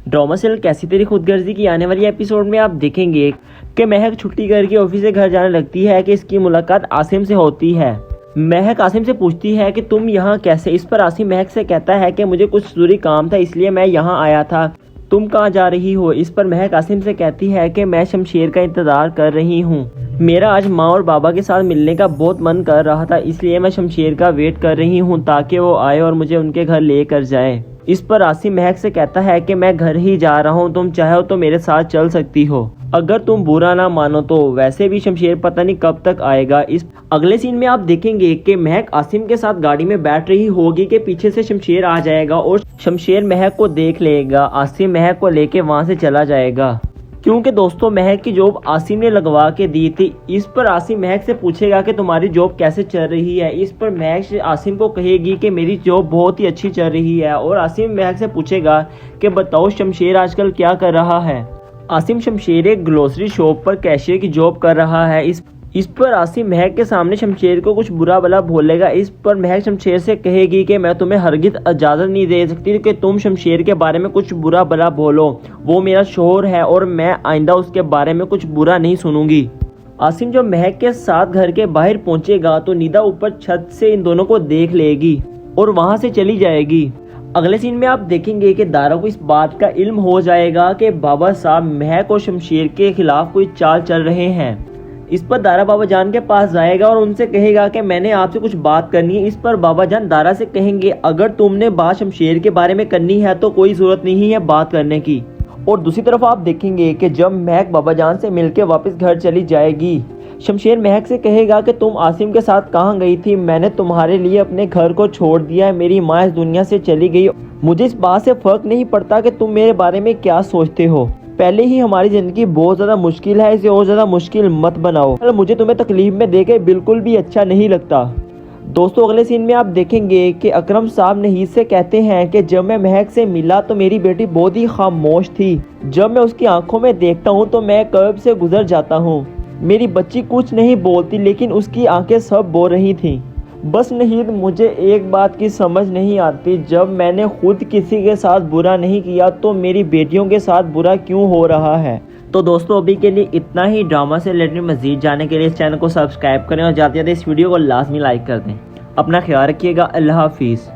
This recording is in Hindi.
ड्रामा सीरियल कैसी तेरी खुदगर्जी की आने वाली एपिसोड में आप देखेंगे कि महक छुट्टी करके ऑफिस से घर जाने लगती है कि इसकी मुलाकात आसिम से होती है। महक आसिम से पूछती है कि तुम यहाँ कैसे। इस पर आसिम महक से कहता है कि मुझे कुछ जरूरी काम था इसलिए मैं यहाँ आया था, तुम कहाँ जा रही हो। इस पर महक आसिम से कहती है कि मैं शमशेर का इंतज़ार कर रही हूँ, मेरा आज माँ और बाबा के साथ मिलने का बहुत मन कर रहा था, इसलिए मैं शमशेर का वेट कर रही हूँ ताकि वो आए और मुझे उनके घर लेकर जाए। इस पर आसिम महक से कहता है कि मैं घर ही जा रहा हूँ, तुम चाहो तो मेरे साथ चल सकती हो अगर तुम बुरा ना मानो तो। वैसे भी शमशेर पता नहीं कब तक आएगा। इस अगले सीन में आप देखेंगे कि महक आसिम के साथ गाड़ी में बैठ रही होगी कि पीछे से शमशेर आ जाएगा और शमशेर महक को देख लेगा। आसिम महक को लेके वहां से चला जाएगा क्योंकि दोस्तों महक की जॉब आसिम ने लगवा के दी थी। इस पर आसिम महक से पूछेगा कि तुम्हारी जॉब कैसे चल रही है। इस पर महक आसिम को कहेगी कि मेरी जॉब बहुत ही अच्छी चल रही है और आसिम महक से पूछेगा कि बताओ शमशेर आजकल क्या कर रहा है। आसिम शमशेर एक ग्रोसरी शॉप पर कैशियर की जॉब कर रहा है। इस पर आसिम महक के सामने शमशेर को कुछ बुरा भला बोलेगा। इस पर महक शमशेर से कहेगी कि मैं तुम्हें हरगिज़ इजाज़त नहीं दे सकती कि तुम शमशेर के बारे में कुछ बुरा भला बोलो, वो मेरा शोहर है और मैं आइंदा उसके बारे में कुछ बुरा नहीं सुनूंगी। आसिम जब महक के साथ घर के बाहर पहुंचेगा तो निदा ऊपर छत से इन दोनों को देख लेगी और वहां से चली जाएगी। अगले सीन में आप देखेंगे कि दारा को इस बात का इल्म हो जाएगा कि बाबा साहब महक और शमशेर के खिलाफ कोई चाल चल रहे हैं। इस पर दारा बाबा जान के पास जाएगा और उनसे कहेगा कि मैंने आपसे कुछ बात करनी है। इस पर बाबा जान दारा से कहेंगे अगर तुमने बात शमशेर के बारे में करनी है तो कोई जरूरत नहीं है बात करने की। और दूसरी तरफ आप देखेंगे कि जब महक बाबा जान से मिलकर वापस घर चली जाएगी, शमशेर महक से कहेगा कि तुम आसिम के साथ कहाँ गई थी, मैंने तुम्हारे लिए अपने घर को छोड़ दिया है, मेरी माँ इस दुनिया से चली गई, मुझे इस बात से फर्क नहीं पड़ता कि तुम मेरे बारे में क्या सोचते हो, पहले ही हमारी ज़िंदगी बहुत ज़्यादा मुश्किल है, इसे और ज़्यादा मुश्किल मत बनाओ, मुझे तुम्हें तकलीफ में देखे बिल्कुल भी अच्छा नहीं लगता। दोस्तों अगले सीन में आप देखेंगे कि अकरम साहब नहीद से कहते हैं कि जब मैं महक से मिला तो मेरी बेटी बहुत ही खामोश थी, जब मैं उसकी आंखों में देखता हूँ तो मैं कर्ब से गुजर जाता हूँ, मेरी बच्ची कुछ नहीं बोलती लेकिन उसकी आंखें सब बोल रही थीं। बस नहीद मुझे एक बात की समझ नहीं आती, जब मैंने खुद किसी के साथ बुरा नहीं किया तो मेरी बेटियों के साथ बुरा क्यों हो रहा है। तो दोस्तों अभी के लिए इतना ही। ड्रामा से रिलेटेड मजीद जानने के लिए इस चैनल को सब्सक्राइब करें और जाते जाते इस वीडियो को लाजमी लाइक कर दें। अपना ख्याल रखिएगा। अल्लाह हाफिज़।